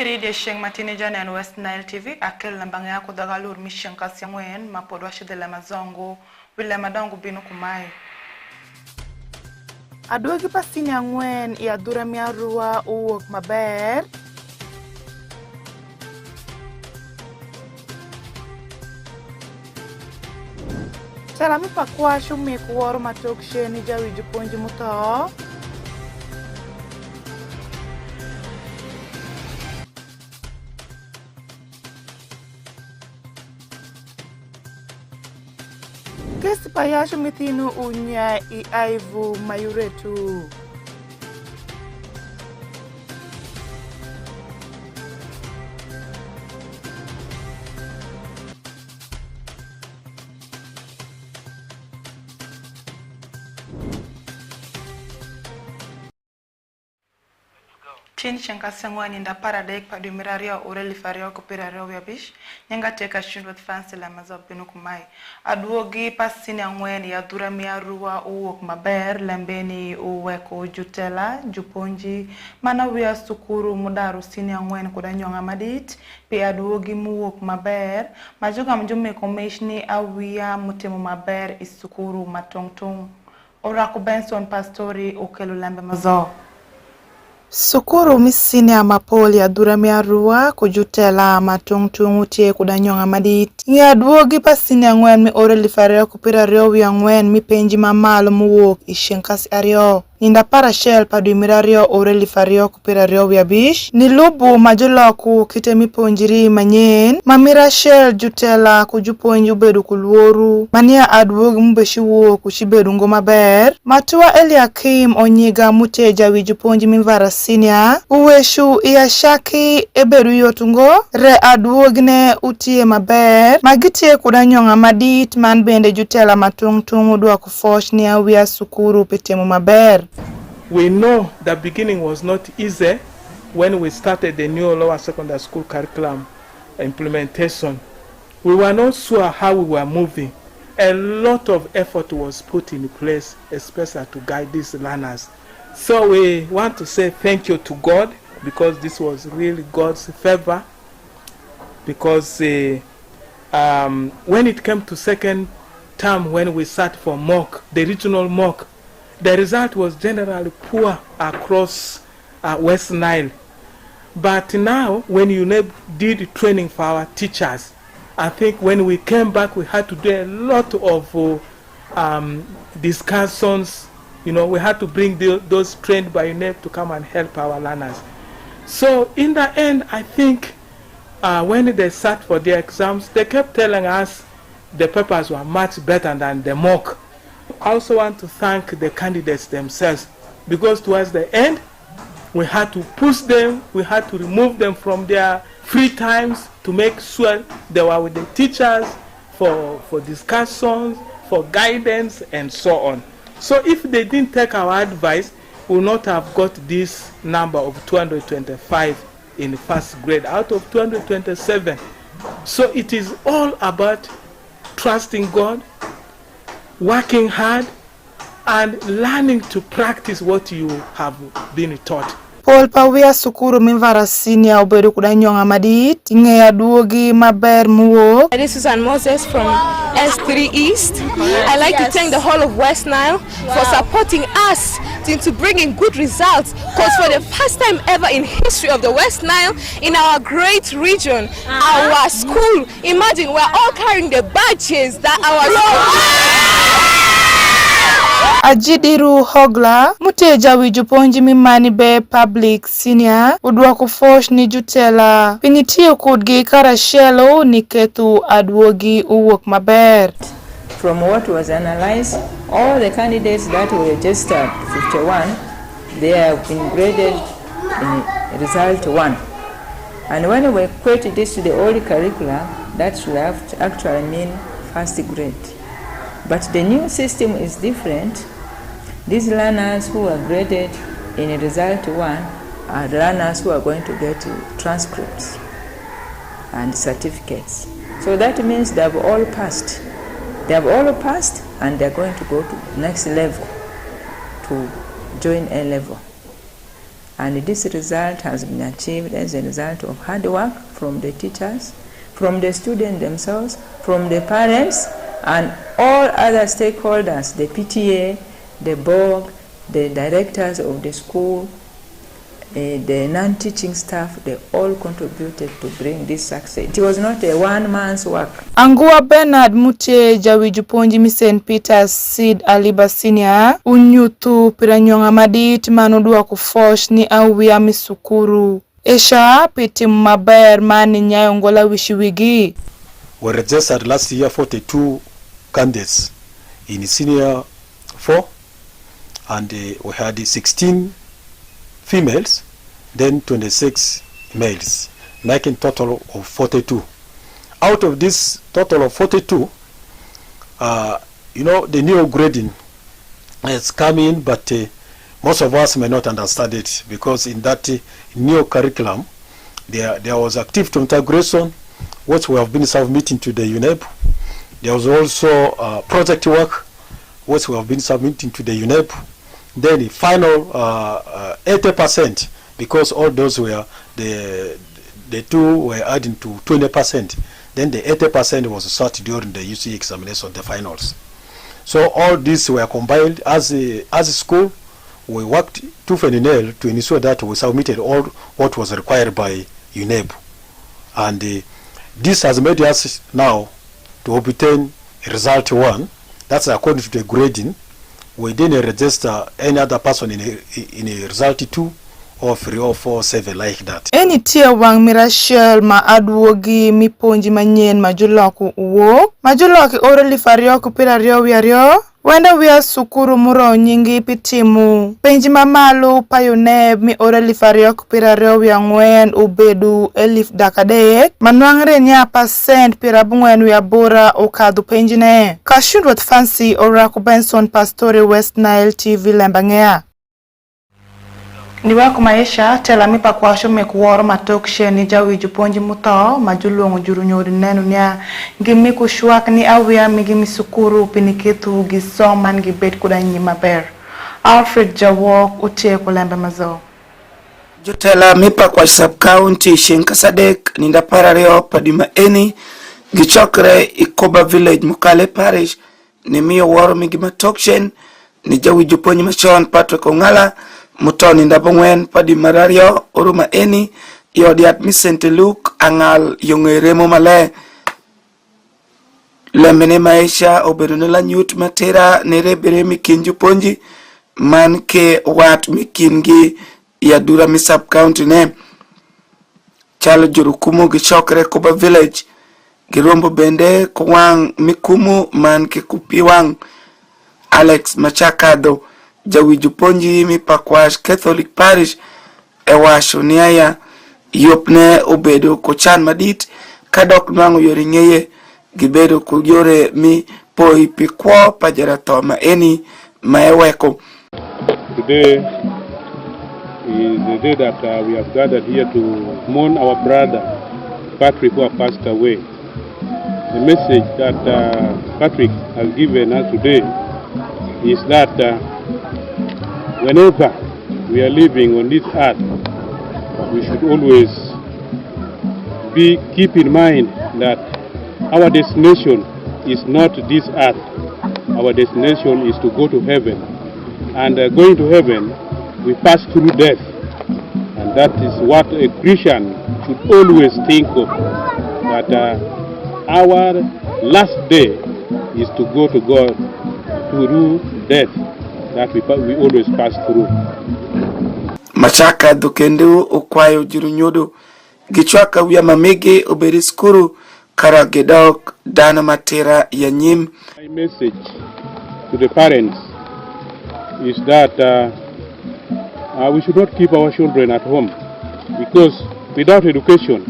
Kiridi Sheng Matineja and West Nile TV, Akel Lambanga Kodagalur Mission Kasiamwen, Mapodwashi de la Mazongo, Willa Madango Bino Kumai. Aduagi pasini angwen ya dura miarua uwok maber. Salami pakwa shume kuwaro matokshe ni jawi juponji muto. Kesi payasho mitinu unya I aivu mayuretu. Chini shankasangwa ninda paradek pa dumiraria ureli fario kupirario yabish nyanga teka shindwet fancy la mazo binu kumai aduogi pasini angwen ya dura miarua uwok maber lembeni uweko jutela juponji mana wia sukuru mudaru sini angwen kudanyonga madit pi aduogi muwok maber majoga mjume komeshni awia mutemu maber isukuru matongtong Orako Benson pastori ukelu LEMB mazo Sukuru misini amapoli ya dura miarua kujutela matungtungu tie kudanyonga madit. Nga duogi pasini angwen mi oreli fario kupira reo yangwen mi penji mamalo muwok ishenkasi ario. Ninda para shell padumira rio oreli fario kupira rio yabish. Nilubu majoloku kite mi ponjiri manyen. Mamira shell jutela kujuponji ubedu kuluoru. Mania aduogi mbeshi uwo kushibedu ngoma ber. Matua Eliakim onyiga muteja wijuponji mivara sinia. Uweshu iyashaki ebedu yotungo. Re aduogne utie maber. Magitie kudanyonga madit man bende jutela matungtungu dua kufosh ni awia sukuru petemu maber. We know the beginning was not easy when we started the new lower secondary school curriculum implementation. We were not sure how we were moving. A lot of effort was put in place, especially to guide these learners. So we want to say thank you to God because this was really God's favor. Because when it came to second term, when we sat for mock, the regional mock, the result was generally poor across West Nile. But now, when you did training for our teachers, I think when we came back, we had to do a lot of discussions. You know, we had to bring those trained by UNEP to come and help our learners. So in the end, I think when they sat for their exams, they kept telling us the papers were much better than the mock. I also want to thank the candidates themselves because towards the end, we had to push them, we had to remove them from their free times to make sure they were with the teachers for discussions, for guidance, and so on. So if they didn't take our advice, we would not have got this number of 225 in the first grade out of 227. So it is all about trusting God, working hard, and learning to practice what you have been taught. Paul Pawia sukuru mivara sinia ubedu kudanyonga madit inge ya duogi maber muwo. This is Moses from S3 East. I'd like to thank the whole of West Nile for supporting us into bringing good results. Because for the first time ever in history of the West Nile, in our great region, our school, imagine we're all carrying the badges that our school. Ajidiru Hogla, muteja wijuponji mimani be public senior, udwa kufosh ni jutela. Pinitio kudgi karashelo ni ketu adwogi uwok maber. From what was analyzed, all the candidates that were registered, 51, they have been graded in result 1. And when we equate this to the old curriculum, that should have to actually mean first grade. But the new system is different. These learners who are graded in result 1 are learners who are going to get transcripts and certificates. So that means they have all passed. They have all passed and they're going to go to next level to join A level. And this result has been achieved as a result of hard work from the teachers, from the students themselves, from the parents, and all other stakeholders, the PTA, the board, the directors of the school, the non-teaching staff. They all contributed to bring this success. It was not a one-man's work. Angua Bernard Mute Jawiju Ponji mi St. Peter's Sid Aliba Senior unyuthu piranyonga madit manudua kufosh ni awia misukuru. Esha piti maber mani nyayo ngola wishiwigi. We registered last year 42 candidates in senior 4, and we had 16 females, then 26 males, making total of 42. Out of this total of 42, the new grading has come in, but most of us may not understand it, because in that new curriculum, there was active integration, which we have been submitting to the UNEP. There was also project work, which we have been submitting to the UNEP. Then the final 80%, because all those were the two were adding to 20%. Then the 80% was sought during the UC examination, the finals. So all these were combined as a school. We worked tooth and nail to ensure that we submitted all what was required by UNEP. And this has made us now to obtain result 1. That's according to the grading. We didn't register any other person in a result 2 or 3 or 4, 7 like that. Any tier wang mirashel ma adwogi mi ponji manyen majuloku uwo. Majuloki orally farioku pira rio wiario. Wenda wia sukuru muro nyingi pitimu. Penji mamalu payuneb mi orally farioku pira rio wiangwen ubedu elif dakadek. Manuangre nya % pira bungwen wiabora ukadu penjine. Kashundwat fancy Oraku Benson Pastore West Nile TV lembangea. Niwa kumaisha tela mipa kwa shume kuwaro matokshe ni jawi juponji mutao majulongo jurunyori nenu nya ngimi kushuak ni awia migimi sukuru pinikitu gisoman gibet kudanyi maber. Alfred Jawok utie kulembe mazo. Jutela mipa kwa sub-county Shinkasadek ninda parareo padima eni gichokre Ikoba Village Mukale Parish ni miyo waro migima tokshen ni jawi juponji machon Patrick Ongala Mutoni ndabongwen padi marario oruma eni yodiat mi St. Luke angal yongeremo male lemene maisha oberunela nyut matera nerebere mi kinju ponji manke wat mi kingi yadura mi sub county ne chalo jurukumu gichokre Koba Village girombo bende kwang mikumu manke kupiwang Alex Machakado jawi juponji mi Pakwash Catholic Parish ewasho niaya yopne obedo kochan madit kadok nwango yori ngeye gibedo kuyore mi poi pikwo pajara toma eni maeweko. Today is the day that we have gathered here to mourn our brother Patrick who have passed away. The message that Patrick has given us today is that whenever we are living on this earth, we should always keep in mind that our destination is not this earth. Our destination is to go to heaven. And going to heaven, we pass through death. And that is what a Christian should always think of. That our last day is to go to God through death. That we always pass through. Machaka dukendu ukwayo jirunyodo gichwaka wia mamege oberiskuru karagedok dana matera yanyim. My message to the parents is that we should not keep our children at home, because without education,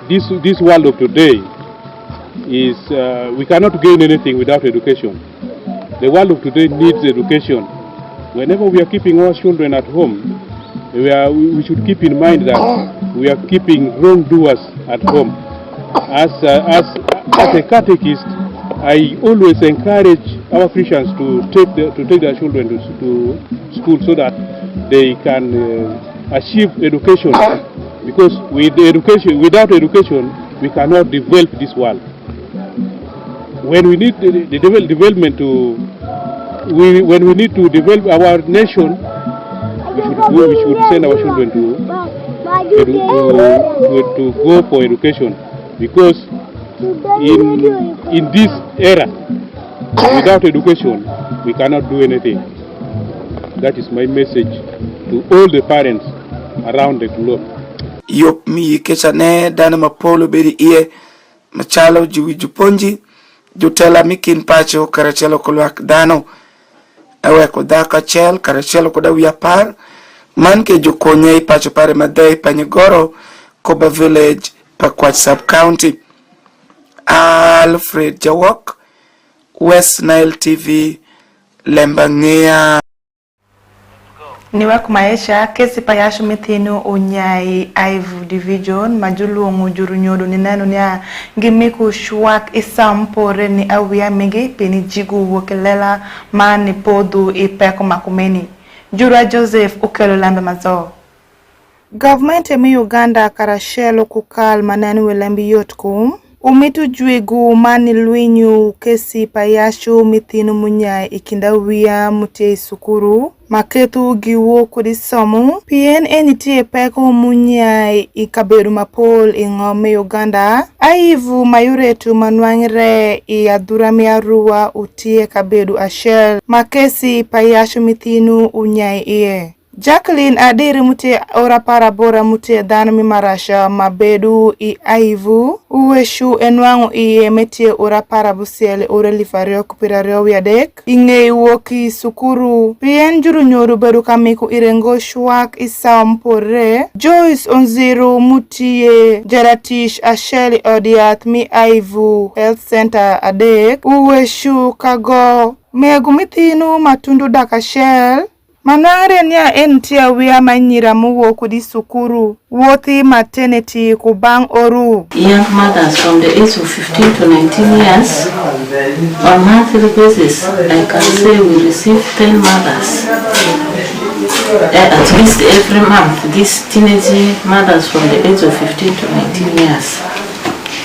this world of today is we cannot gain anything without education. The world of today needs education. Whenever we are keeping our children at home, we should keep in mind that we are keeping wrongdoers at home. As a catechist, I always encourage our Christians to take their children to school so that they can achieve education. Because without education, we cannot develop this world. When we need the development when we need to develop our nation, we should send our children to go for education, because in this era, without education, we cannot do anything. That is my message to all the parents around the globe. Yop mi kesane dana mapolo beri iye machalo juwi juponji jutela mikin pacho karachelo kolwak dano awe kodaka chel karachelo kodawiya par manke jukonye pacho pare madai panyegoro Koba Village Pakwach Sub-County. Alfred Jawok, West Nile TV, LEMB ANGEYA. Niwa kumaesha kesi payasho mithinu unyai Ivu Division majulu ngujuru nyodo ninanu niya ngimiku shwak isampore ni awia mingi pini jigu wokelela mani podu ipeko makumeni. Jura Joseph ukelo lambe mazo. Government emi Uganda karashelo kukal manani lembi yotkum. Umitu juegu mani luinyu kesi payasho mithinu munyai ikindawia mutie sukuru. Maketu giwo kudisomu. Pien enitie peko munyai ikaberu mapol ingome Uganda. Aivu mayuretu manuangire iadura miarua utie kabedu ashel. Makesi payasho mithinu unyai iye. Jacqueline adiri mutie ora para bora mutie dana mimarasha mabedu I Aivu. Uweshu enwangu iye metie ora para busiele ora lifario kupirario wiadek. Inge woki sukuru. Pien juru nyoru bedu kamiku irengo shwak isampore. Joyce Onziru mutie Jaratish asheli odiat mi Aivu Health Center adek. Uweshu kago megu mithinu matundu dakashel. Manangre niya entia wia manyira muwo kudi sukuru. Wothi maternity kubang oru. Young mothers from the age of 15 to 19 years, on monthly basis, I can say we receive 10 mothers. At least every month, these teenage mothers from the age of 15 to 19 years.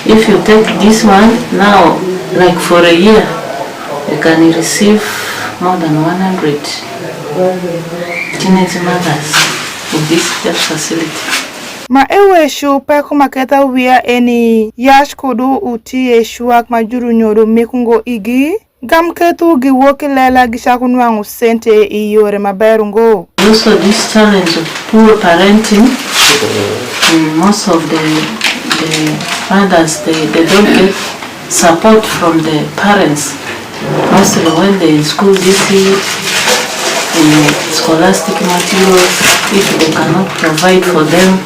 If you take this one, now, like for a year, you can receive more than 100 teenage mothers in this health facility. Ma ewe shu peko maketa wia eni yash kudu uti shuak majuru nyodo mekungo igi gamketu gi wokilela gishakunwangu sente iyore maberungo. Also this challenge of poor parenting, most of the fathers they don't get support from the parents, mostly when they're in school this year. Scholastic materials, if they cannot provide for them,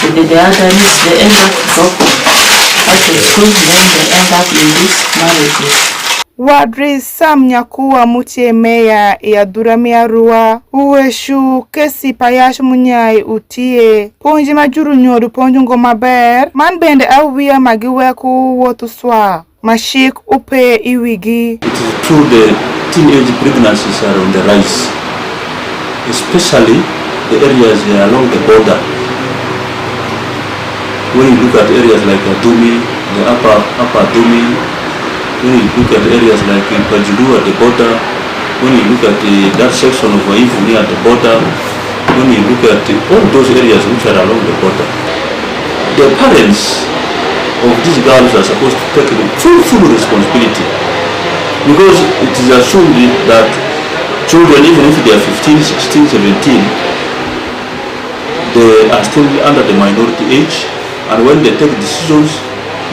the other needs, they end up dropping out of school, then they end up in these marriages. Wadri Sam Nyakuwa mutie meya ya duramia rua uweshu kesi payasho munyai utie ponji majuru nyodu ponju ngomaber man bende awia magiweku wotuswa mashik upe iwigi. It is true the teenage pregnancies are on the rise, especially the areas along the border. When you look at areas like Dumi, the upper Dumi, when you look at areas like Pajulu at the border, when you look at that section of Ivu near the border, when you look at all those areas which are along the border, the parents of these girls are supposed to take full responsibility. Because it is assumed that children, even if they are 15, 16, 17, they are still under the minority age, and when they take decisions,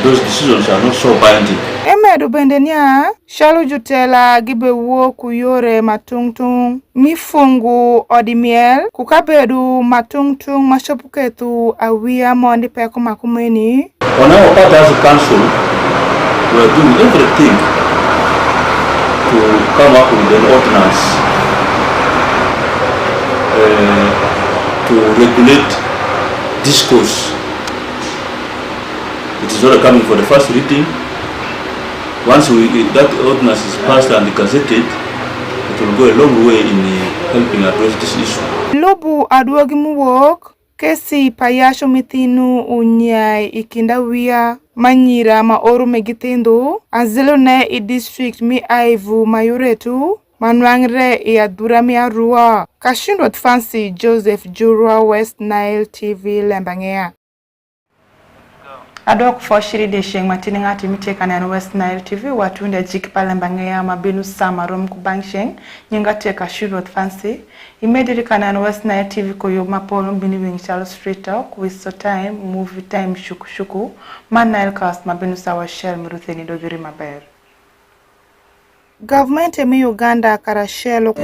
those decisions are not so binding. Emedu bendenia shalu jutela gibe wo kuyore matungtung mifungu odimiel kukabedu matungtung mashopuketu awia mondi peko makumeni. On our part as a council, we are doing everything to come up with an ordinance to regulate discourse. It is already coming for the first reading. once that ordinance is passed and gazetted, it will go a long way in helping address this issue. Lobu aduogi muwok kesi payasho mitinu unyai ikinda wia manyira ma oru megithindu azilo ne I district mi aivu mayuretu manwangre I adura mi arua kashindwa Fancy Joseph Jurua, West Nile TV, Lembangea. Adok foshiri de sheng matini ngati miteka na West Nile TV watunde jiki pale Lembangea mabinu sama rom kubangsheng nyingati kashindwa Fancy imedirika na West Nile TV koyo mapolo mbini wing Charles Street Talk with so time movie time shuku man Nile cast mabinu sawa shell murutheni dogiri maber. Government emi Uganda karashelo